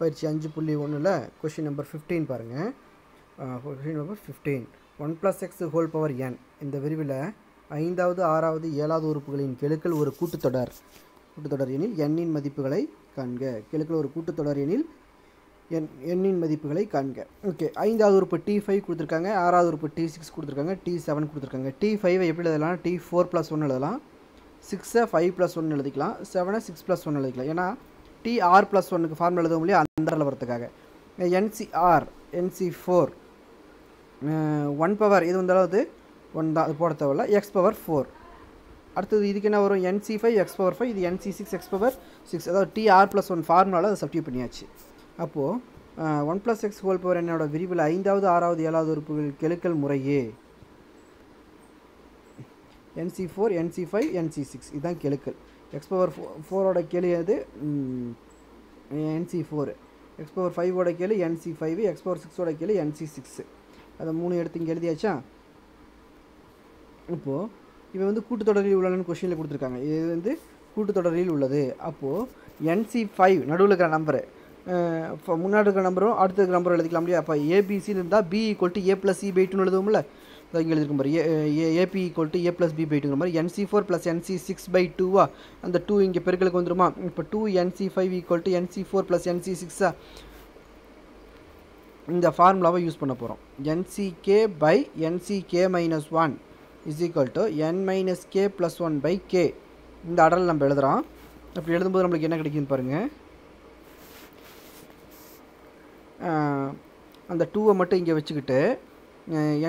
பயிற்சி 5.1ல் question number 15 பாருங்கள். Question number 15 1 + x whole power n. இந்த விரிவில் 5வது 6வது 7வது உறுப்புகளின் கெழுக்கள் ஒரு கூட்டுத்தொடர் எனில் n இன் மதிப்புகளை காண்க. கெழுக்கள் ஒரு கூட்டுத்தொடர் எனில் n இன் மதிப்புகளை காண்க. ஓகே, 5வது உறுப்பு t5 கொடுத்துருக்காங்க, 6வது உறுப்பு t6 கொடுத்துருக்காங்க, t7 கொடுத்துருக்காங்க. t5 எப்படி எழுதலாம்? t4 + 1 எழுதலாம், 6 5 + 1 எழுதிக்கலாம், 7 6 + 1 எழுதிக்கலாம். ஏன்னா tr + 1க்கு ஃபார்முலா எழுத முடியும் அந்த வரதுக்காக. nc4 1 பவர் இது வந்தாலும் 1 தான், அது போட தேவையில்ல. x⁴. அடுத்தது இதுக்கு என்ன வரும்? nc5 x⁴, இது nc6 x⁴. அதாவது tr + 1 ஃபார்முலாவில் அதை சப்ஸ்டிட்யூட் பண்ணியாச்சு. அப்போது 1 + x ஹோல் பவர் என்னோட விரிவில் 5வது 6வது 7வது உறுப்புகள் கெழுக்கள் முறையே nc4 nc5 nc6. இதுதான் கெழுக்கள். x⁴ கெழு எது? nc4. x⁴ கெழு nc5, x⁴ கெழு nc6. அதை 3 எடுத்து இங்கே எழுதியாச்சா? இப்போது இவன் கூட்டுத்தொடரில் உள்ளன்னு கொஷினில் கொடுத்துருக்காங்க. இது கூட்டுத்தொடரில் உள்ளது. அப்போது nc5 நடுவில் இருக்கிற நம்பரு, முன்னாடி இருக்கிற நம்பரும் அடுத்த இருக்கிற நம்பரும் எழுதிக்கலாம் இல்லையா? அப்போ ஏபிசின்னு இருந்தால் b = a + c/2 எழுதுவோம்ல, அதை இங்கே எழுதிருக்கும் பாரு. AP = a + b/2 மாதிரி nc4 + nc6/2 அந்த 2 இங்கே பெருக்கலுக்கு வந்துடுமா? இப்போ 2nc5 = nc4 + nc6 இந்த ஃபார்முலாவை யூஸ் பண்ண போகிறோம். nck/nck - 1 = n - k + 1/k. இந்த அடல் நம்ம எழுதுகிறோம். அப்படி எழுதும்போது நம்மளுக்கு என்ன கிடைக்குன்னு பாருங்கள். அந்த 2 மட்டும் இங்கே வச்சுக்கிட்டு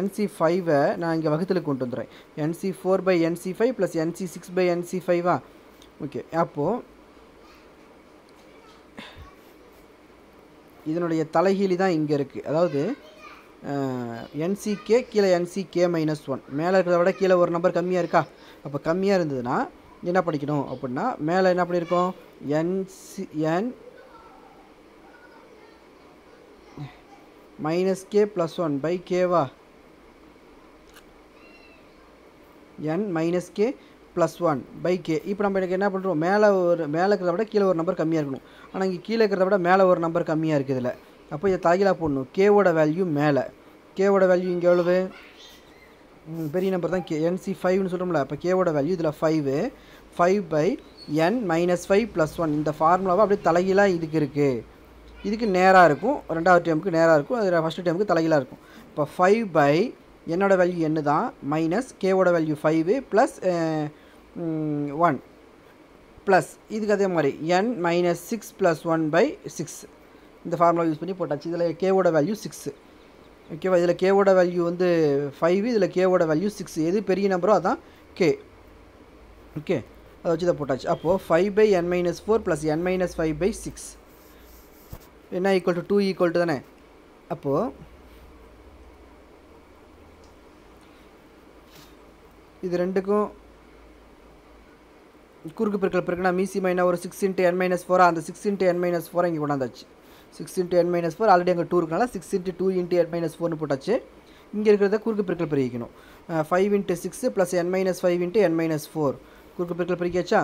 nc5 நான் இங்கே வகுத்தில் கொண்டு வந்துடுறேன். nc4/nc5 + nc6/nc5 okay. அப்போது இதனுடைய தலைகீழி தான் இங்கே இருக்குது. அதாவது nck கீழே nck - 1 மேலே இருக்கிறத விட கீழே ஒரு நம்பர் கம்மியாக இருக்கா? அப்போ கம்மியாக இருந்ததுன்னா என்ன படிக்கணும் அப்படின்னா, மேலே என்ன பண்ணியிருக்கோம்? n - k + 1/k n - k + 1/k. இப்போ நம்ம எனக்கு என்ன பண்ணுறோம்? மேலே இருக்கிறத விட கீழே ஒரு நம்பர் கம்மியாக இருக்கணும். ஆனால் இங்கே கீழே இருக்கிறத விட மேலே ஒரு நம்பர் கம்மியாக இருக்குது இதில். அப்போ இதை தலைகீழாக போடணும். கேவோட வேல்யூ மேலே, கேவோட வேல்யூ இங்கே எவ்வளவு? பெரிய நம்பர் தான் nc5ன்னு சொல்கிறோம்ல. அப்போ கேவோட வேல்யூ இதில் 5/n - 5 + 1. இந்த ஃபார்முலாவை அப்படியே தலைகீழாக இதுக்கு இருக்குது. இதுக்கு நேராக இருக்கும், ரெண்டாவது டேமுக்கு நேராக இருக்கும், அது ஃபஸ்ட்டு டேமுக்கு தலைகீழாக இருக்கும். இப்போ 5 என்னோட வேல்யூ என்ன தான் மைனஸ் கேவோட வேல்யூ 5 ப்ளஸ் 1 ப்ளஸ் இதுக்கு அதே மாதிரி n - 6 + 1/6. இந்த ஃபார்முலா யூஸ் பண்ணி போட்டாச்சு. இதில் கேவோட வேல்யூ 6. ஓகேவா? இதில் கேவோட வேல்யூ 5, இதில் கேவோட வேல்யூ 6. எது பெரிய நம்பரோ அதான் கே. ஓகே, அதை வச்சு தான் போட்டாச்சு. அப்போது 5/n - 4 + n - 5/6 என்ன = 2 தானே? அப்போது இது ரெண்டுக்கும் குறுக்கு பெருக்கல் பெருக்குனா மீசி மைனா ஒரு 6 × n - 4. அந்த 6 × n - 4 இங்கே கொண்டாந்தாச்சு. 6 × n - 4 ஆல்ரெடி அங்கே 2 இருக்கனால 6 × 2 × n - 4ன்னு போட்டாச்சு. இங்கே இருக்கிறத குறுக்கு பெருக்கல் பெருக்கிக்கணும். 5 × 6 + n - 5 × n - 4 குறுக்கு பெருக்கல் பெருக்கியாச்சா?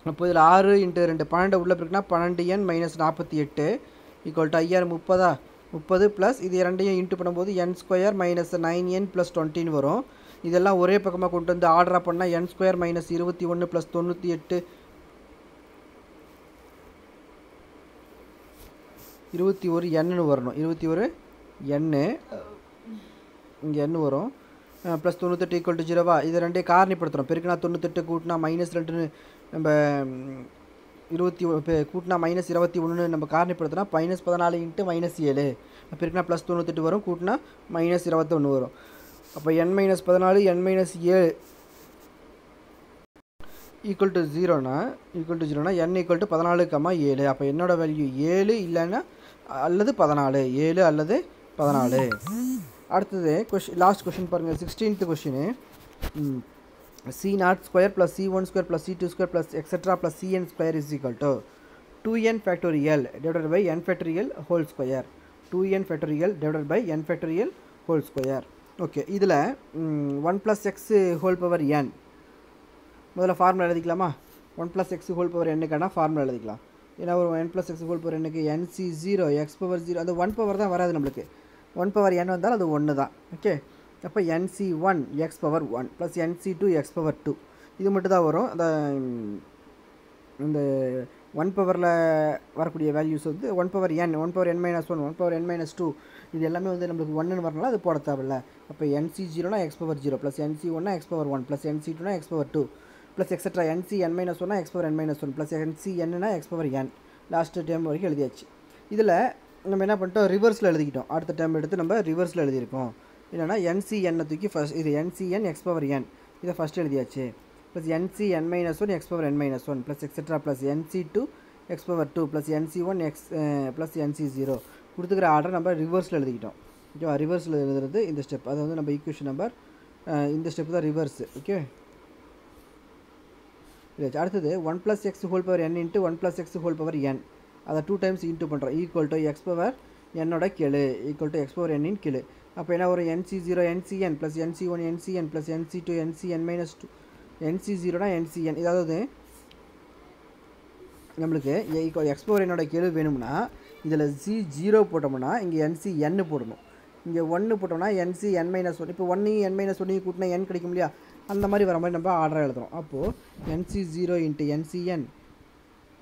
அப்போ இதில் 6 × 2 12 உள்ள பெருக்குனா 12n - 48 = 5 30 ப்ளஸ் இது ரெண்டையும் இன்ட்டு பண்ணும்போது n² - 9n + 20ன்னு வரும். இதெல்லாம் ஒரே பக்கமாக கொண்டு வந்து ஆர்டராக பண்ணால் n² - 21 + 98 21 n வரணும். 21 n இங்கே n வரும். ப்ளஸ் 98 = 0வா? இது ரெண்டையும் காரணிப்படுத்துகிறோம். பெருக்குனா 98 கூட்டினா -2ன்னு நம்ம 20 கூட்டினா -21ன்னு நம்ம காரணிப்படுத்தினா -14 × -7 பெருக்குனா +98 வரும், கூட்டினா -21 வரும். அப்போ n - 14 n - 7 = 0னா n = 14, 7. அப்போ என்னோட வேல்யூ 7 இல்லைன்னா அல்லது 14, 7 அல்லது 14. அடுத்தது லாஸ்ட் கொஷின் பாருங்கள். 16th question. c02 + c12 + c22 + etc. + cn² = 2n factorial / n factorial whole square. 2n factorial / n factorial whole square. Okay, இதில் 1 + x ஹோல் பவர் n முதல்ல ஃபார்முலா எழுதிக்கலாமா? 1 + x ஹோல் பவர் n க்கான formula எழுதிக்கலாம். ஏன்னா ஒரு n + x whole power என்னக்கு nc0 x power 0 அந்த 1 power தான் வராது நம்மளுக்கு 1 பவர் n வந்தால் அது 1 தான் ஓகே அப்போ nc1 x power 1 plus nc2 x power 2 இது மட்டும் தான் வரும் அந்த இந்த 1 பவரில் வரக்கூடிய வேல்யூஸ் வந்து 1 power n 1 power n - 1 1 power n - 2 இது எல்லாமே வந்து நம்மளுக்கு 1ன்னு வரனால அது போட தேவையில்ல அப்போ nc0 x power 0 plus nc1 x power 1 plus nc2 x power 2 plus etcetera nc n - 1 x power n - 1 plus nc n x power n last term வரைக்கும் எழுதியாச்சு இதில் நம்ம என்ன பண்ணிட்டோம் ரிவர்ஸில் எழுதிக்கிட்டோம் அடுத்த டேர்ம் எடுத்து நம்ம ரிவர்ஸில் எழுதியிருக்கோம் இல்லைனா nc n தூக்கி ஃபஸ்ட் இது nc n x power n இதை ஃபஸ்ட் எழுதியாச்சு plus nc n - 1 x power n - 1 plus extra plus nc2 x power 2 plus nc1 x plus nc0 கொடுத்துக்கிற ஆர்டர் நம்ம ரிவர்ஸில் எழுதிக்கிட்டோம் ஓகேவா ரிவர்ஸில் எழுதுறது இந்த ஸ்டெப் அது வந்து நம்ம ஈக்குவேஷன் நம்பர் இந்த ஸ்டெப் தான் ரிவர்ஸ் ஓகே அடுத்தது 1 + x whole power n into 1 + x whole power n அதை 2 டைம்ஸ் இன்ட்டு பண்ணுறோம் ஈக்குவல் டு எக்ஸ் பவர் என்னோட கெழு equal to X power n இன் கெழு அப்போ என்ன ஒரு nc0 ncn plus nc1 ncn plus nc2 ncn - 2 nc0 ncn இதாவது நம்மளுக்கு எக்ஸ் பவர் என்னோட கெழு வேணும்னா இதில் c0 போட்டோம்னா இங்கே ncn போடணும் இங்கே 1 போட்டோம்னா ncn - 1 இப்போ 1 n - 1 கூட்டினா n கிடைக்கும் இல்லையா அந்த மாதிரி வர மாதிரி நம்ம ஆர்டர் எழுதுறோம் அப்போது nc0 into ncn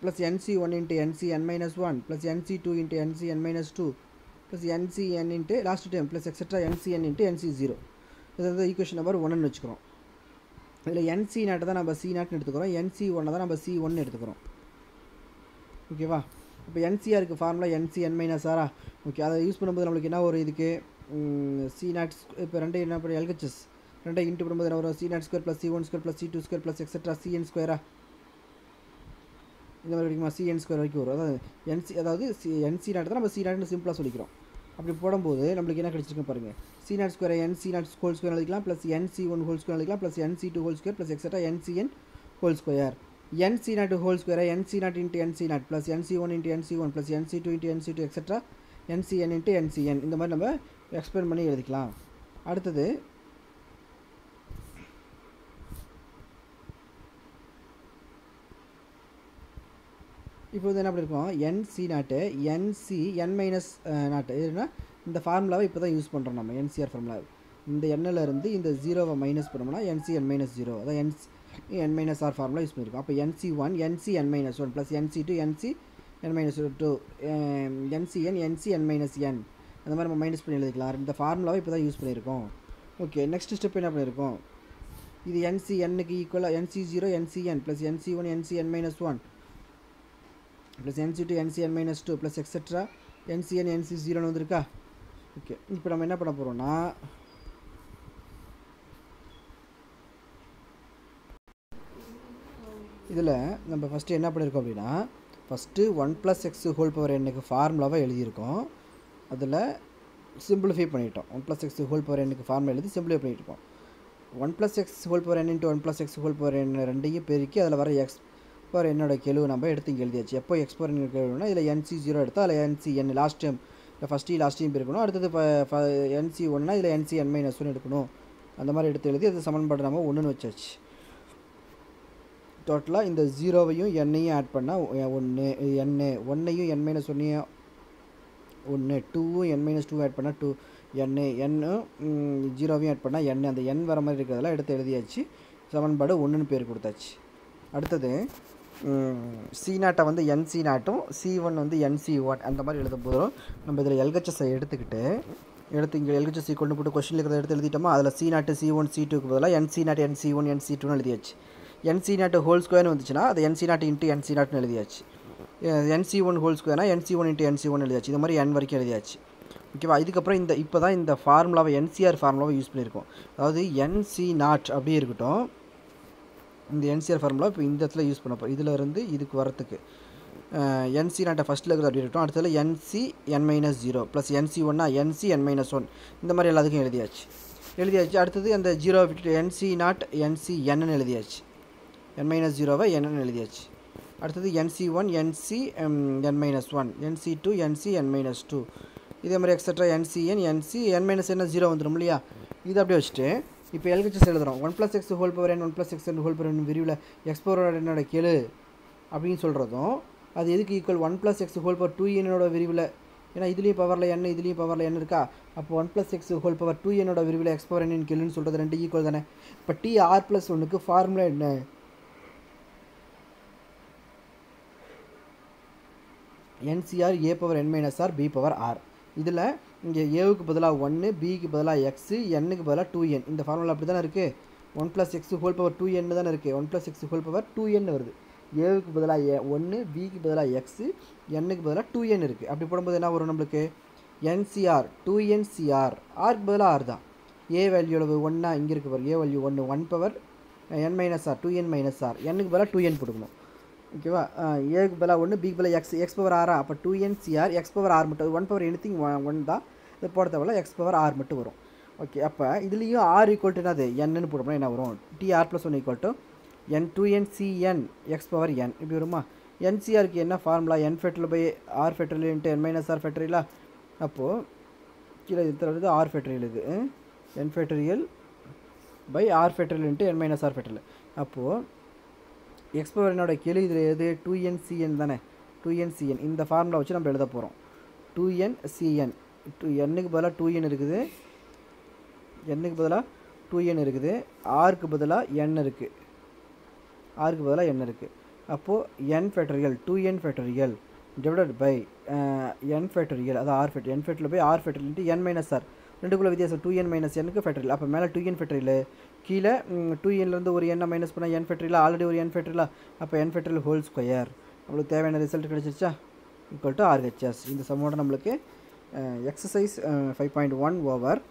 plus nc1 into ncn - 1 plus nc2 into ncn - 2 plus ncn into last time plus etcetera ncn into nc0 இது வந்து ஈக்குவேஷன் நம்பர் 1ன்னு வச்சுக்கிறோம் இதில் nc0 தான் நம்ம c0ன்னு எடுத்துக்கிறோம் nc1 தான் நம்ம c1ன்னு எடுத்துக்கிறோம் ஓகேவா இப்போ ncrக்கு ஃபார்முலா ncn - r ஓகே அதை யூஸ் பண்ணும்போது நம்மளுக்கு என்ன ஒரு இதுக்கு c0 இப்போ ரெண்டு என்ன பண்ணி எல்ஹெச்எஸ் ரெண்டை இன்ட்டு பண்ணும்போது என்ன வரும் c0² plus c1² plus c2² plus etcetera cn² இந்த மாதிரி வரைக்கும் cn² வரைக்கும் வரும் அதாவது nc0 தான் நம்ம c0ன்னு சிம்பிளாக சொல்லிக்கிறோம் அப்படி போடும்போது நம்மளுக்கு என்ன கிடைச்சிருக்கு பாருங்கள் c0² nc0 ஹோல் ஸ்கொயர் எழுதிக்கலாம் ப்ளஸ் nc1 ஹோல் ஸ்கொயர் எழுதிக்கலாம் plus nc2 whole square plus etcetera ncn whole square nc0 whole square nc0 into nc0 plus nc1 into nc1 plus nc2 into nc2 extra ncn into ncn இந்த மாதிரி நம்ம explain பண்ணி எழுதிக்கலாம் அடுத்தது இப்போ வந்து என்ன பண்ணியிருக்கோம் nc0 ncn - 0 இந்த ஃபார்முலாவை இப்போ தான் யூஸ் பண்ணுறோம் நம்ம ncr ஃபார்முலா இந்த எண்ணிலேருந்து இந்த 0வை மைனஸ் பண்ணோம்னா ncn - 0 அதான் n - r ஃபார்முலா யூஸ் பண்ணியிருக்கோம் அப்போ nc1 ncn - 1 plus nc2 ncn - 2 ncn ncn - n அந்த மாதிரி நம்ம மைனஸ் பண்ணி எழுதிக்கலாம் இந்த ஃபார்முலாவை இப்போ தான் யூஸ் பண்ணியிருக்கோம் ஓகே நெக்ஸ்ட் ஸ்டெப் என்ன பண்ணியிருக்கோம் இது ncnக்கு ஈக்குவலாக nc0 ncn plus nc1 ncn - 1 plus nc2 ncn - 2 plus etcetera ncn nc0 வந்துருக்கா ஓகே இப்போ நம்ம என்ன பண்ண போகிறோம்னா இதில் நம்ம ஃபஸ்ட்டு என்ன பண்ணியிருக்கோம் அப்படின்னா first 1 + x whole power n ஃபார்முலாவை எழுதியிருக்கோம் அதில் சிம்பிளிஃபை பண்ணிட்டோம் 1 + x whole power n formula எழுதி சிம்பிளிஃபை பண்ணியிருக்கோம் 1 + x whole power n into 1 + x whole power n ரெண்டையும் பெருக்கி அதில் வர எக்ஸ் பவர் என்னோட கெழு நம்ம எடுத்து இங்கே எழுதியாச்சு எப்போ எக்ஸ் பவர் n கெழுனா இதில் nc0 எடுத்தால் அதில் ncn லாஸ்ட் டைம் இல்லை ஃபஸ்ட்டு லாஸ்ட் டைம் இருக்கணும் அடுத்தது nc1னா இதில் ncn - 1 எடுக்கணும் அந்த மாதிரி எடுத்து எழுதி அது சமன்பாடு நம்ம 1ன்னு வச்சாச்சு டோட்டலாக இந்த 0வையும் n-ஐயும் ஆட் பண்ணால் 1 1-ஐயும் n - 1-ஐயும் 1 2-வும் n - 2 ஆட் பண்ணால் 2 n-ம் 0வையும் ஆட் பண்ணால் n அந்த n வர மாதிரி இருக்கிறதெல்லாம் எடுத்து எழுதியாச்சு சமன்பாடு 1ன்னு பேர் கொடுத்தாச்சு அடுத்தது c0 வந்து nc0ம் c1 வந்து nc1 அந்த மாதிரி எழுதும் போதும் நம்ம இதில் எல்ஹெச்எஸை எடுத்து இங்கே எல்ஹெச்எஸ் கொண்டு போட்டு கொஸ்டின் இருக்கிறத எடுத்து எழுதிட்டோமா அதில் c0 c1 c2க்கு பதிலாக nc0 nc1 nc2ன்னு எழுதியாச்சு nc0 ஹோல் ஸ்கொயர்னு வந்துச்சுன்னா அது nc0 இன்ட்டு nc0ன்னு எழுதியாச்சு nc1 whole ஸ்கொயர்னா nc1 into nc1 எழுதியாச்சு இது மாதிரி n வரைக்கும் எழுதியாச்சு ஓகேவா இதுக்கப்புறம் இப்போ தான் இந்த ஃபார்முலாவை ncr ஃபார்முலாவை யூஸ் பண்ணியிருக்கோம் அதாவது nc0 அப்படியே இருக்கட்டும் இந்த ncr ஃபார்முலா இப்போ இந்த இடத்துல யூஸ் பண்ண போகிறோம் இதில் இருந்து இதுக்கு வரத்துக்கு nc0 ஃபஸ்ட்டில் இருக்கிறது அப்படி இருக்கட்டும் அடுத்தது ncn - 0 ப்ளஸ் nc1னா ncn - 1 இந்த மாதிரி எல்லாத்துக்கும் எழுதியாச்சு அடுத்தது அந்த 0 விட்டு nc0 ncnன்னு எழுதியாச்சு n - 0வை nன்னு எழுதியாச்சு அடுத்தது nc1 ncn - 1 nc2 ncn - 2 இதே மாதிரி எக்ஸட்ரா ncn ncn - n 0 வந்துடும் இல்லையா இது அப்படியே வச்சுட்டு இப்போ எல்ஹெச்எஸ் எழுதுகிறோம் 1 + x whole power n 1 + x whole power n விரிவில் எக்ஸ் பவர் என்னோட கெழு அப்படின்னு சொல்கிறதும் அது எதுக்கு equal 1 + x whole power 2n விரிவில், ஏன்னா இதுலேயும் பவரில் n இதுலேயும் பவரில் n இருக்கா, அப்போ 1 + x ஹோல் பவர் 2n விரிவில் x பவர் n கேள்வின்னு சொல்கிறது ரெண்டு ஈக்குவல் தானே. இப்போ TR+1க்கு ஃபார்முலா என்ன, NCR a power n minus R b power r. இதில் இங்கே ஏவுக்கு பதிலாக 1, பிக்கு பதிலாக எக்ஸு, என்னுக்கு பதிலாக 2n. இந்த ஃபார்முலா அப்படி தானே இருக்குது. 1 + x ஹோல் பவர் 2n தானே இருக்குது. 1 + x ஹோல் பவர் 2n வருது. ஏவுக்கு பதிலாக 1, பிக்கு பதிலாக எக்ஸு, என்னுக்கு பதிலாக 2n இருக்குது. அப்படி போடும்போது என்ன வரும் நம்மளுக்கு, NCR 2NCR, ஆருக்கு பதிலாக ஆர் தான். ஏ வேல்யூ அளவு 1 இங்கே இருக்குது பாரு, a value 1, 1 power n minus r 2n minus r, என்னுக்கு பதிலாக 2n போட்டுக்கணும். ஓகேவா, ஏக்கு பதிலாக 1, பிக்கு பதிலாக எக்ஸ் பவர் ஆரா, அப்போ 2NCR எக்ஸ் பவர் ஆர் மட்டும், 1 பவர் எனிதிங் 1 தான், இது போட தேவையில்ல, எக்ஸ் பவர் ஆர் மட்டும் வரும். ஓகே, அப்போ இதுலேயும் ஆர் ஈக்குவல் டு என்னது, என்னன்னு போட்டோம்னா என்ன வரும், TR+1 equal to n2NCN x power n இப்படி வருமா. NCRக்கு என்ன formula, n factorial by r factorial into n minus r ஃபேக்டரியலா. அப்போது கீழே இது வருது ஆர் ஃபேக்டரியல், இது n factorial by r factorial into n minus r factorial. அப்போது எக்ஸ் பவர் என்னோட கீழே இதில் எது 2NCN தானே, 2NCN இந்த ஃபார்முலா வச்சு நம்ம எழுத போகிறோம். 2NCN, என்னுக்கு பதிலாக 2n இருக்குது, என்னுக்கு பதிலாக 2n இருக்குது, ஆருக்கு பதிலாக n இருக்குது, ஆருக்கு பதிலாக n இருக்குது. அப்போது n factorial 2n factorial divided by n factorial, அது r factorial, n factorial by r factorial into n minus r, ரெண்டுக்குள்ள வித்தியாசம் 2n மைனஸ் n ஃபேக்டரியல். அப்போ மேலே 2n ஃபேக்டரியல், கீழே 2nலேருந்து ஒரு n மைனஸ் பண்ணால் n ஃபேக்டரியல், ஆல்ரெடி ஒரு n ஃபேக்டரியலா, அப்போ n ஃபேக்டரியல் ஹோல் ஸ்கொயர். நம்மளுக்கு தேவையான ரிசல்ட் கிடச்சிருச்சா, ஈக்குவல் டு RHS. இந்த சம்மோட நம்மளுக்கு எக்ஸசைஸ் 5.1 ஓவர்